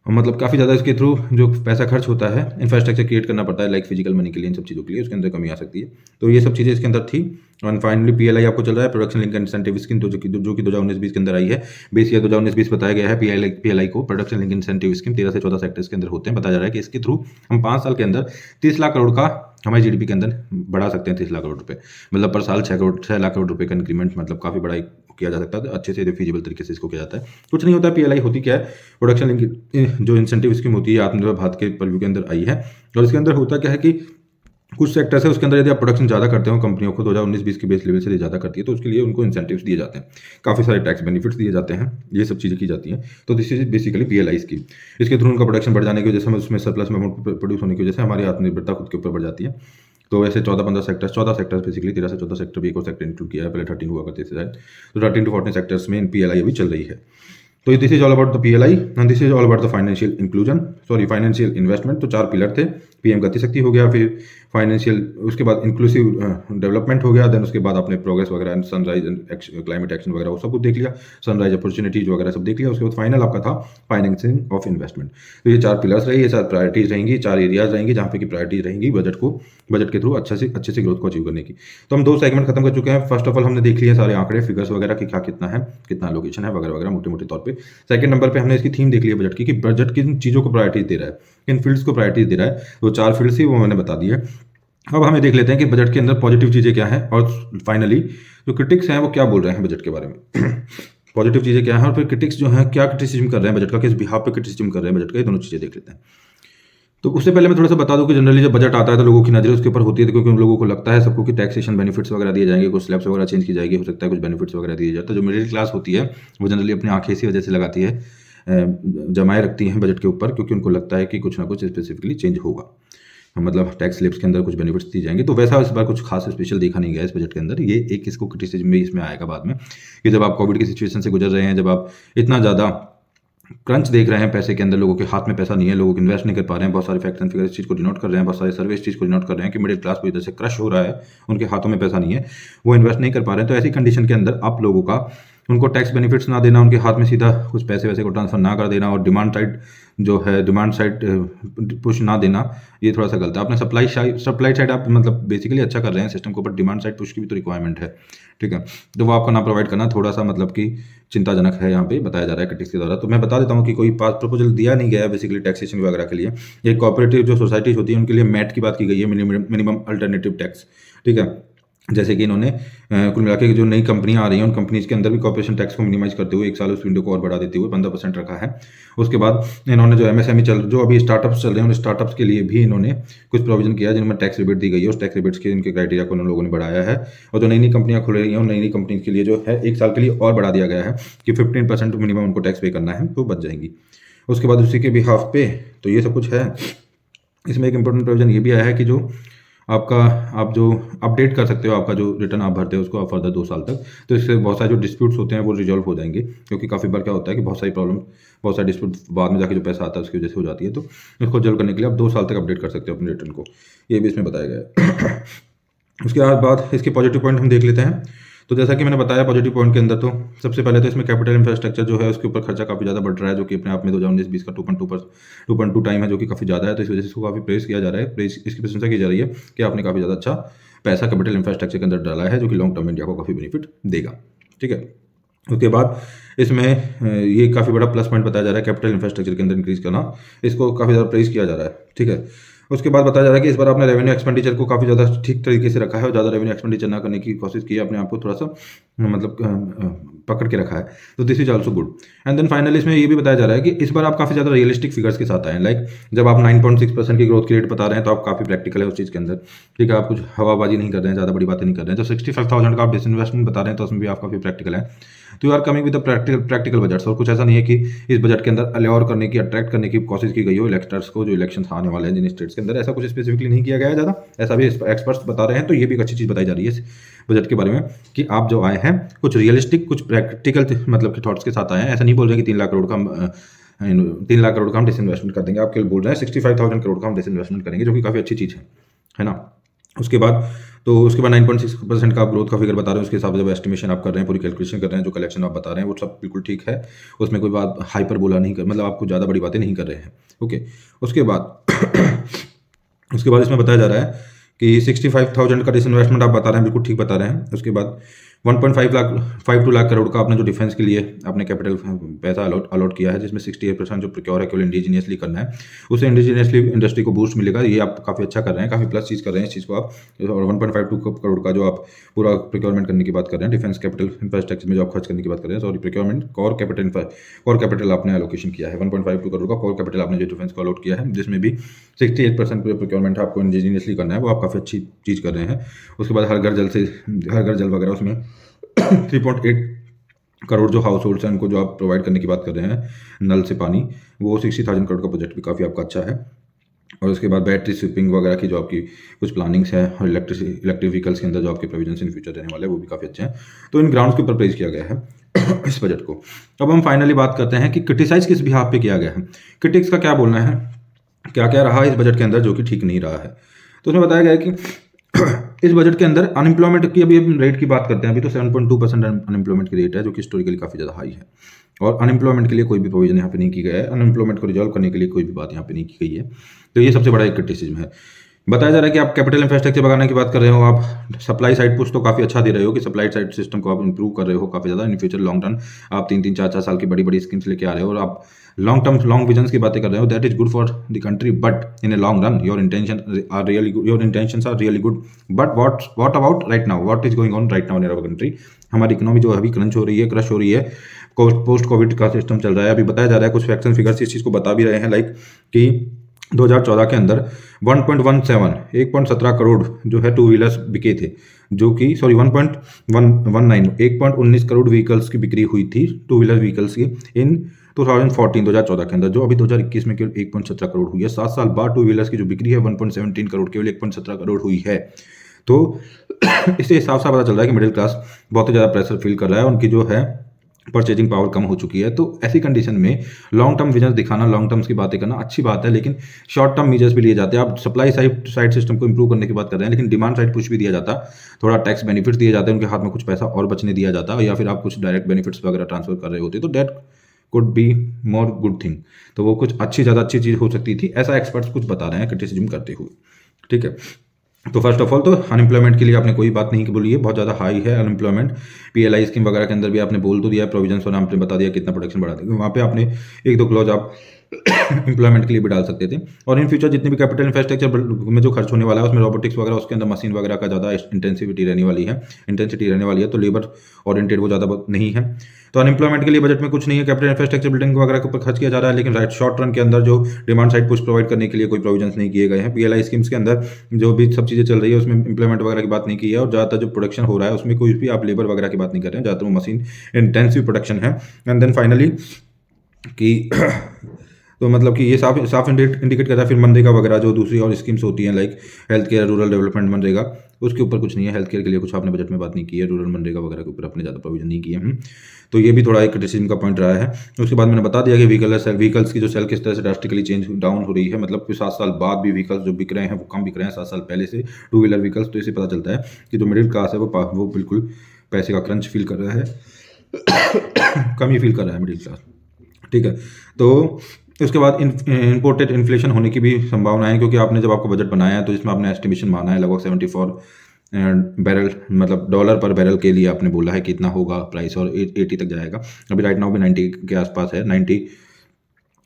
और मतलब काफ़ी ज़्यादा इसके थ्रू जो पैसा खर्च होता है, इंफ्रास्ट्रक्चर क्रिएट करना पड़ता है लाइक फिजिकल मनी के लिए, इन सब चीज़ों के लिए उसके अंदर कमी आ सकती है। तो ये सब चीज़ें इसके अंदर थी। और फाइनली पीएलआई आपको चल रहा है, प्रोडक्शन लिंक इंसेंटिव स्कीम, जो कि 2019-20 के अंदर आई है। बेस ईयर 2019-20 बताया गया है पीएलआई को, प्रोडक्शन लिंक इंसेंटिव स्कीम 13 से 14 सेक्टर्स के अंदर होते हैं। बताया जा रहा है कि इसके थ्रू हम 5 साल के अंदर 30 लाख करोड़ का हमारे जीडीपी के अंदर बढ़ा सकते हैं। 30 लाख करोड़ रुपए मतलब पर साल 6 लाख करोड़ रुपए का इंक्रीमेंट, मतलब काफ़ी बड़ा किया जा सकता है। अच्छे से फिजिबल तरीके से इसको किया जाता है। कुछ नहीं होता है। पीएलआई होती क्या है, प्रोडक्शन लिंक जो इंसेंटिव स्कीम होती है, आत्मनिर्भर भारत के परव्यू के अंदर आई है। और इसके अंदर होता क्या है कि कुछ सेक्टर्स है उसके अंदर यदि आप प्रोडक्शन ज़्यादा करते हो, कंपनियों को 2019-20 के बेस लेवल से ज़्यादा करती है, तो उसके लिए उनको इंसेंटिव्स दिए जाते हैं, काफ़ी सारे टैक्स बेनिफिट्स दिए जाते हैं, ये सब चीज़ें की जाती हैं। तो this is basically PLI scheme. इसके थ्रू उनका प्रोडक्शन बढ़ जाने की वजह से, उसमें सरप्लस में प्रोड्यूस होने की वजह से हमारी आत्मनिर्भरता खुद के ऊपर बढ़ जाती है। तो ऐसे 14 सेक्टर्स बेसिकली 13 से 14 सेक्टर भी एक और सेक्टर इंक्लूड किया है, पहले 13 हुआ करते थे शायद। तो 13 to 14 सेक्टर्स में पीएलआई अभी चल रही है। तो this is all about the PLI and this is all about the financial inclusion, sorry financial investment. तो 4 पिलर थे, पीएम गति शक्ति हो गया, फिर फाइनेंशियल, उसके बाद इंक्लूसिव डेवलपमेंट हो गया, देन उसके बाद आपने प्रोग्रेस वगैरह, सनराइज क्लाइमेट एक्शन वगैरह वो सब कुछ देख लिया, सनराइज अपॉर्चुनिटीज वगैरह सब देख लिया। उसके बाद फाइनल आपका था फाइनेंसिंग ऑफ इन्वेस्टमेंट। तो ये 4 पिलर्स रहे, ये 4 प्रायोरिटीज रहेंगी, 4 एरियाज रहेंगी जहाँ पे की प्रायोरिटीज रहेंगी बजट के थ्रू अच्छे से ग्रोथ को अचीव करने की। तो हम 2 सेगमेंट खत्म कर चुके हैं। फर्स्ट ऑफ ऑल हमने देख लिया सारे आंकड़े, फिगर्स वगैरह की क्या कितना है, कितना लोकेशन है वगैरह वगैरह मोटे मोटे तौर पे। सेकंड नंबर पे हमने इसकी थीम देख ली है बजट की, कि बजट किन चीज़ों को प्रायोरिटीज दे रहा है, किन फील्ड्स को प्रायोरिटीज दे रहा है। वो 4 फील्ड्स ही वो मैंने बता दी है। अब हमें देख लेते हैं कि बजट के अंदर पॉजिटिव चीज़ें क्या हैं, और फाइनली जो क्रिटिक्स हैं वो क्या बोल रहे हैं बजट के बारे में। पॉजिटिव चीज़ें क्या हैं, और फिर क्रिटिक्स जो हैं क्या क्रिटिसिज्म कर रहे हैं बजट का, किस बिहाफ पे क्रिटिसिज्म कर रहे हैं बजट का, ये दोनों चीज़ें देख लेते हैं। तो उससे पहले मैं थोड़ा सा बता दूं कि जनरली जब बजट आता है तो लोगों की नजर उसके ऊपर होती है, क्योंकि उन लोगों को लगता है सबको कि टैक्सेशन बेनिफिट्स वगैरह दिए जाएंगे, कुछ स्लैब्स वगैरह चेंज की जाएगी, हो सकता है कुछ बेनिफिट्स वगैरह दिए जाए। तो जो मिडिल क्लास होती है वो जनरली अपनी आंखें इसी वजह से लगाती है, जमाए रखती हैं बजट के ऊपर, क्योंकि उनको लगता है कि कुछ ना कुछ स्पेसिफिकली चेंज होगा, मतलब टैक्स स्लिप्स के अंदर कुछ बेनिफिट्स दिए जाएंगे। तो वैसा इस बार कुछ खास स्पेशल देखा नहीं गया इस बजट के अंदर। ये एक इसको क्रिटिसिज्म भी इसमें आएगा बाद में, कि जब आप कोविड की सिचुएशन से गुजर रहे हैं, जब आप इतना ज़्यादा क्रंच देख रहे हैं पैसे के अंदर, लोगों के हाथ में पैसा नहीं है, लोग इन्वेस्ट नहीं कर पा रहे हैं, बहुत सारे फैक्ट्स एंड फिगर इस चीज़ को डिनोट कर रहे हैं, बहुत सारे सर्वे इस चीज़ को डिनोट कर रहे हैं कि मिडिल क्लास को इधर से क्रश हो रहा है, उनके हाथों में पैसा नहीं है, वो इन्वेस्ट नहीं कर पा रहे हैं। तो ऐसी कंडीशन के अंदर आप लोगों का उनको टैक्स बेनिफिट्स ना देना, उनके हाथ में सीधा कुछ पैसे वैसे को ट्रांसफर ना कर देना, और डिमांड साइड पुश ना देना, ये थोड़ा सा गलत है। आपने सप्लाई साइड आप मतलब बेसिकली अच्छा कर रहे हैं सिस्टम को, बट डिमांड साइड पुश की भी तो रिक्वायरमेंट है, ठीक है। तो वो आपको ना प्रोवाइड करना थोड़ा सा मतलब कि चिंताजनक है, यहाँ पे बताया जा रहा है क्रिटिक्स के द्वारा। तो मैं बता देता हूँ कि कोई पास प्रपोजल दिया नहीं गया है बेसिकली टैक्सेशन वगैरह के लिए। ये कोऑपरेटिव जो सोसाइटीज होती है उनके लिए मैट की बात की गई है, मिनिमम अल्टरनेटिव टैक्स, ठीक है। जैसे कि इन्होंने कुल मिला के जो नई कंपनियां आ रही हैं उन कंपनीज के अंदर भी कॉर्पोरेशन टैक्स को मिनिमाइज करते हुए 1 साल उस विंडो को और बढ़ा देते हुए 15% रखा है। उसके बाद इन्होंने जो एमएसएमई जो अभी स्टार्टअप्स चल रहे हैं उन स्टार्टअप्स के लिए भी इन्होंने कुछ प्रोविजन किया है जिनमें टैक्स रिबेट दी गई है। उस टैक्स रिबेट्स के इनके क्राइटेरिया को उन लोगों ने बढ़ाया है और जो नई नई कंपनियां खुल रही हैं उन नई नई कंपनी के लिए जो है 1 साल के लिए और बढ़ा दिया गया है कि 15% मिनिमम उनको टैक्स पे करना है, तो बच जाएंगी। उसके बाद उसी के बिहाफ पे तो ये सब कुछ है। इसमें एक इंपॉर्टेंट प्रोविजन ये भी आया है कि जो आपका आप जो अपडेट कर सकते हो, आपका जो रिटर्न आप भरते हो उसको आप फर्दर 2 साल तक, तो इससे बहुत सारे जो डिस्प्यूट्स होते हैं वो रिजॉल्व हो जाएंगे। क्योंकि काफ़ी बार क्या होता है कि बहुत सारी प्रॉब्लम, बहुत सारे डिस्प्यूट बाद में जाके जो पैसा आता है उसकी वजह से हो जाती है, तो इसको जल्द करने के लिए आप 2 साल तक अपडेट कर सकते हो अपने रिटर्न को, ये भी इसमें बताया गया है। उसके बाद इसके पॉजिटिव पॉइंट हम देख लेते हैं। तो जैसा कि मैंने बताया पॉजिटिव पॉइंट के अंदर, तो सबसे पहले तो इसमें कैपिटल इंफ्रास्ट्रक्चर जो है उसके ऊपर खर्चा काफ़ी ज़्यादा बढ़ रहा है, जो कि अपने आप में 2019-20 का 2.2 टाइम है, जो कि काफ़ी ज़्यादा है। तो इस वजह से इसको काफ़ी प्रेस किया जा रहा है, प्रेस इसकी प्रशंसा की जा रही है कि आपने काफ़ी ज़्यादा अच्छा पैसा कैपिटल इंफ्रास्ट्रक्चर के अंदर डाला है, जो कि लॉन्ग टर्म इंडिया को काफ़ी बेनिफिट देगा। ठीक है। उसके बाद इसमें ये काफ़ी बड़ा प्लस पॉइंट बताया जा रहा है कैपिटल इंफ्रास्ट्रक्चर के अंदर इंक्रीज करना, इसको काफ़ी ज़्यादा प्रेस किया जा रहा है। ठीक है। उसके बाद बताया जा रहा है कि इस बार आपने रेवेन्यू एक्सपेंडिचर को काफ़ी ज़्यादा ठीक तरीके से रखा है और ज़्यादा रेवेन्यू एक्सपेंडिचर ना करने की कोशिश की है, अपने आप को थोड़ा सा मतलब पकड़ के रखा है। तो this is also good. And then finally इसमें ये भी बताया जा रहा है कि इस बार आप काफ़ी ज़्यादा रियलिस्टिक फिगर्स के साथ आए हैं। लाइक जब आप 9.6% की ग्रोथ की रेट बता रहे हैं तो आप काफ़ी प्रैक्टिकल है उस चीज़ के अंदर। ठीक है, आप कुछ हवाबाजी नहीं कर रहे हैं, ज़्यादा बड़ी बातें नहीं कर रहे हैं। जब 65,000 का आप डिसइन्वेस्टमेंट बता रहे हैं तो उसमें भी आप काफ़ी प्रैक्टिकल है। तो you are coming with practical budgets, और कुछ ऐसा नहीं है कि इस बजट के अंदर अल्योर करने की, अट्रैक्ट करने की कोशिश की गई हो इलेक्टर्स को, जो इलेक्शन आने वाले हैं जिन स्टेट्स के अंदर, ऐसा कुछ स्पेसिफिकली नहीं किया गया है ज़्यादा, ऐसा भी एक्सपर्ट्स बता रहे हैं। तो ये भी एक अच्छी चीज़ बताई जा रही है इस बजट के बारे में कि आप जो आए हैं कुछ रियलिस्टिक, कुछ प्रैक्टिकल मतलब कि थॉट्स के साथ आए हैं। ऐसा नहीं बोल रहे कि 3 लाख करोड़ का 3 लाख करोड़ का हम डिसइन्वेस्टमेंट कर देंगे, आप केवल बोल रहे हैं 65,000 करोड़ का हम डिसइन्वेस्टमेंट करेंगे, जो कि काफ़ी अच्छी चीज़ है ना। उसके बाद 9.6% का आप ग्रोथ का फिगर बता रहे हैं, उसके हिसाब से जब एस्टिमेशन आप कर रहे हैं, पूरी कैलकुलेशन कर रहे हैं, जो कलेक्शन आप बता रहे हैं वो सब बिल्कुल ठीक है। उसमें कोई बात हाइपर बोला नहीं कर, मतलब आप कुछ ज़्यादा बड़ी बातें नहीं कर रहे हैं। ओके। उसके बाद उसके बाद इसमें बताया जा रहा है कि 65,000 का डिसइन्वेस्टमेंट आप बता रहे हैं, बिल्कुल ठीक बता रहे हैं। उसके बाद 1.5 लाख करोड़ का आपने जो डिफेंस के लिए आपने कैपिटल पैसा अलॉट किया है, जिसमें 68% जो प्रोक्योर है केवल इंडिजीनियसली करना है, उससे इंडिजीनियसली इंडस्ट्री को बूस्ट मिलेगा। ये आप काफ़ी अच्छा कर रहे हैं, काफ़ी प्लस चीज़ कर रहे हैं इस चीज़ को आप। और 1.52 करोड़ का जो आप पूरा प्रोक्योरमेंट करने की बात कर रहे हैं, डिफेंस कैपिटल इंफ्रास्ट्रक्चर में जो आप खर्च करने की बात कर रहे हैं, सॉरी प्रोक्योरमेंट, कोर कैपिटल आपने एलोकेशन किया है। 1.52 करोड़ का कोर कैपिटल आपने जो डिफेंस को अलॉट किया है, जिसमें भी 68% प्रोक्योरमेंट आपको इंडिजीनियसली करना है, वो आप काफ़ी अच्छी चीज़ कर रहे हैं। उसके बाद हर घर जल वगैरह उसमें 3.8 करोड़ जो हाउस होल्ड्स हैं उनको जो आप प्रोवाइड करने की बात कर रहे हैं, नल से पानी, वो 60,000 करोड़ का प्रोजेक्ट भी काफ़ी आपका अच्छा है। और उसके बाद बैटरी स्विपिंग वगैरह की जो आपकी कुछ प्लानिंग्स है, और इलेक्ट्रिक व्हीकल्स के अंदर जो आपके प्रोविजंस इन फ्यूचर रहने वाले हैं वो भी काफ़ी अच्छे हैं। तो इन ग्राउंड्स के ऊपर प्रेज किया गया है इस बजट को। अब हम फाइनली बात करते हैं कि क्रिटिसाइज किस बिहाफ पे किया गया है, क्रिटिक्स का क्या बोलना है, क्या क्या रहा इस बजट के अंदर जो कि ठीक नहीं रहा है। तो उसमें बताया गया है कि इस बजट के अंदर अनएम्प्लॉयमेंट की अभी हम रेट की बात करते हैं, अभी तो 7.2% अनएम्प्लॉयमेंट की रेट है, जो कि हिस्टोरिकली काफ़ी ज़्यादा हाई है। और अनएम्प्लॉयमेंट के लिए कोई भी प्रोविजन यहाँ पे नहीं की गया है, अनएम्प्लॉयमेंट को रिजॉल्व करने के लिए कोई भी बात यहाँ पे नहीं की गई है। तो ये सबसे बड़ा एक क्रिटिसिज्म है। बताया जा रहा है कि आप कैपिटल इंफ्रास्ट्रक्चर बढ़ाने की बात कर रहे हो, आप सप्लाई साइड पुश तो काफ़ी अच्छा दे रहे हो कि सप्लाई साइड सिस्टम को आप इंप्रूव कर रहे हो काफ़ी ज़्यादा। इन फ्यूचर लॉन्ग टर्म आप 3-3, 4-4 साल की बड़ी बड़ी स्कीम्स लेके आ रहे हो, और आप लॉन्ग विजन्स की बातें कर रहे हो। That is good for the country, but in a long run your intentions are really good. But what about right now, what is going on right now in our country. हमारी economy जो अभी crush हो रही है, post Covid का system चल रहा है। अभी बताया जा रहा है, कुछ फैक्ट्स एंड फिगर्स इस चीज़ को बता भी रहे हैं, लाइक कि 2014 के अंदर 1.17 करोड़ जो है टू व्हीलर्स बिके थे, जो कि 1.19 करोड़ व्हीकल्स की बिक्री हुई थी, टू व्हीलर व्हीकल्स की, इन 2014 के अंदर, जो अभी 2021 में केवल 1.17 करोड़ हुई है। 7 साल बाद टू व्हीलर्स की जो बिक्री है 1.17 करोड़, केवल 1.17 करोड़ हुई है। तो इससे साफ साफ पता चल रहा है कि मिडिल क्लास बहुत ही ज़्यादा प्रेशर फील कर रहा है, उनकी जो है परचेजिंग पावर कम हो चुकी है। तो ऐसी कंडीशन में लॉन्ग टर्म विजन दिखाना, लॉन्ग टर्म्स की बातें करना अच्छी बात है, लेकिन शॉर्ट टर्म मीजर्स भी लिए जाते हैं। आप सप्लाई साइड सिस्टम को इंप्रूव करने की बात कर रहे हैं, लेकिन डिमांड साइड पुश भी दिया जाता, थोड़ा टैक्स बेनिफिट्स दिए जाते हैं, उनके हाथ में कुछ पैसा और बचने दिया जाता, या फिर आप कुछ डायरेक्ट बेनिफिट्स वगैरह ट्रांसफर कर रहे होते, तो that could be more good thing. तो वो कुछ ज़्यादा अच्छी चीज़ हो सकती थी, ऐसा एक्सपर्ट्स कुछ बता रहे हैं क्रिटिसिज्म करते हुए। ठीक है। तो फर्स्ट ऑफ ऑल तो अनएम्प्लॉयमेंट के लिए आपने कोई बात नहीं बोली है, बहुत ज़्यादा हाई है अनएम्प्लॉयमेंट। पीएलआई स्कीम वगैरह के अंदर भी आपने बोल तो दिया, प्रोविजंस और आपने बता दिया कितना प्रोडक्शन बढ़ा देंगे, वहाँ पे आपने 1-2 क्लॉज आप एम्प्लॉयमेंट के लिए भी डाल सकते थे। और इन फ्यूचर जितनी भी कैपिटल इंफ्रास्ट्रक्चर में जो खर्च होने वाला है उसमें रोबोटिक्स वगैरह उसके अंदर मशीन वगैरह का ज़्यादा इंटेंसिटी रहने वाली है, तो लेबर ओरिएंटेड वो ज़्यादा नहीं है। तो अनएम्प्लॉयमेंट के लिए बजट में कुछ नहीं है, कैपिटल इंफ्रास्ट्रक्चर बिल्डिंग वगैरह के ऊपर खर्च किया जा रहा है, लेकिन राइट शॉर्ट रन के अंदर जो डिमांड साइड पुश प्रोवाइड करने के लिए कोई प्रोविजंस नहीं किए गए हैं। पीएलआई स्कीम्स के अंदर जो भी सब चीज़ें चल रही है उसमें इंप्लीमेंट वगैरह की बात नहीं की है, और ज़्यादातर जो प्रोडक्शन हो रहा है उसमें कोई भी आप लेबर वगैरह की बात नहीं कर रहे हैं, ज़्यादातर वो मशीन इंटेंसिव प्रोडक्शन है। एंड देन फाइनली कि तो मतलब कि ये साफ साफ इंडिकेट करता है फिर मनरेगा वगैरह जो दूसरी और स्कीम्स होती हैं like health care, rural development, MNREGA, उसके ऊपर कुछ नहीं है। हेल्थ केयर के लिए कुछ आपने बजट में बात नहीं की है, रूरल मनरेगा वगैरह के ऊपर आपने ज़्यादा प्रोविजन नहीं किए हैं। तो ये भी थोड़ा एक क्रिटिसिज्म का पॉइंट रहा है। उसके बाद मैंने बता दिया कि व्हीकल्स की जो सेल किस तरह से ड्रास्टिकली चेंज डाउन हो रही है, मतलब कि 7 साल बाद भी व्हीकल्स जो बिक रहे हैं वो कम बिक रहे हैं 7 साल पहले से, टू व्हीलर व्हीकल्स। तो इससे पता चलता है कि जो मिडिल क्लास है वो बिल्कुल पैसे का क्रंच फील कर रहा है, कमी फील कर रहा है मिडिल क्लास। ठीक है, तो उसके बाद इम्पोर्टेड इन्फ्लेशन होने की भी संभावना है, क्योंकि आपने जब आपका बजट बनाया है तो इसमें आपने एस्टिमेशन माना है लगभग 74 बैरल, मतलब डॉलर पर बैरल के लिए आपने बोला है कि इतना होगा प्राइस, और 80 तक जाएगा। अभी राइट नाउ भी 90 के आसपास है, $90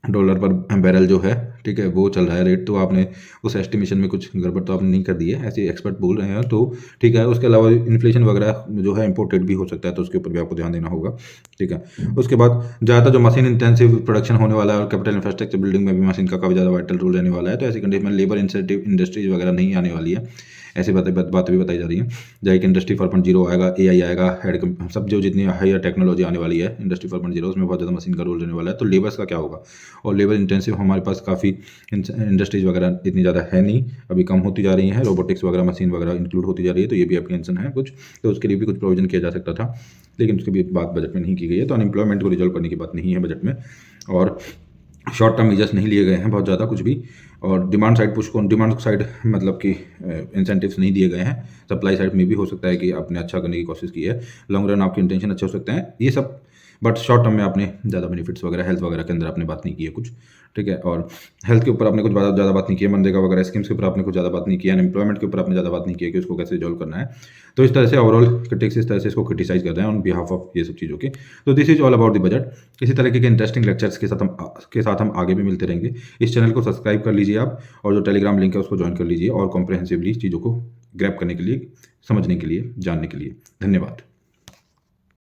पर बैरल जो है, ठीक है, वो चल रहा है रेट। तो आपने उस एस्टिमेशन में कुछ गड़बड़ तो आपने नहीं कर दी है, ऐसे एक्सपर्ट बोल रहे हैं, तो ठीक है। उसके अलावा इन्फ्लेशन वगैरह जो है इंपोर्टेड भी हो सकता है, तो उसके ऊपर भी आपको ध्यान देना होगा। ठीक है, उसके बाद ज़्यादातर जो मशीन इंटेंसिव प्रोडक्शन होने वाला है और कैपिटल इंफ्रास्ट्रक्चर बिल्डिंग में भी मशीन का काफ़ी ज़्यादा वाइटल रोल रहने वाला है, तो ऐसी कंडीशन में लेबर इंसेंटिव इंडस्ट्रीज वगैरह नहीं आने वाली है, ऐसी बातें भी बताई जा रही हैं। जैसे कि इंडस्ट्री 4.0 आएगा, एआई आएगा, सब जो जितनी हायर टेक्नोलॉजी आने वाली है इंडस्ट्री 4.0 उसमें बहुत ज़्यादा मशीन का रोल रहने वाला है। तो लेबर्स का क्या होगा, और लेबर इंटेंसिव हमारे पास काफ़ी इंडस्ट्रीज वगैरह इतनी ज़्यादा है नहीं, अभी कम होती जा रही हैं, रोबोटिक्स वगैरह मशीन वगैरह इंक्लूड होती जा रही है, तो ये भी एप्लीकेशन है कुछ, तो उसके लिए भी कुछ प्रोविजन किया जा सकता था, लेकिन उसकी भी बात बजट में नहीं की गई है। तो अनएम्प्लॉयमेंट को रिजॉल्व करने की बात नहीं है बजट में, और शॉर्ट टर्म मेजर्स नहीं लिए गए हैं बहुत ज़्यादा कुछ भी, और डिमांड साइड मतलब कि इंसेंटिव्स नहीं दिए गए हैं। सप्लाई साइड में भी हो सकता है कि आपने अच्छा करने की कोशिश की है, लॉन्ग रन आपके इंटेंशन अच्छे हो सकते हैं ये सब, बट शॉर्ट टर्म में आपने ज़्यादा बेनिफिट्स वगैरह हेल्थ वगैरह के अंदर आपने बात नहीं की है कुछ। ठीक है, और हेल्थ के ऊपर आपने कुछ ज़्यादा बात नहीं की है, मनरेगा वगैरह स्कीम्स के ऊपर आपने कुछ ज़्यादा बात नहीं किया, अनएम्प्लॉयमेंट के ऊपर आपने ज़्यादा बात नहीं की कि उसको कैसे रिजॉल्व करना है। तो इस तरह से ओवरऑल क्रिटिक्स इस तरह से इसको क्रिटिसाइज कर रहे हैं ऑन बिहाफ ऑफ ये सब चीज़ों के। तो this is all about the budget. इसी तरीके के इंटरेस्टिंग लेक्चर्स के साथ हम आगे भी मिलते रहेंगे। इस चैनल को सब्सक्राइब कर लीजिए आप, और जो टेलीग्राम लिंक है उसको ज्वाइन कर लीजिए, और कॉम्प्रहेंसिवली चीज़ों को ग्रैब करने के लिए, समझने के लिए, जानने के लिए। धन्यवाद।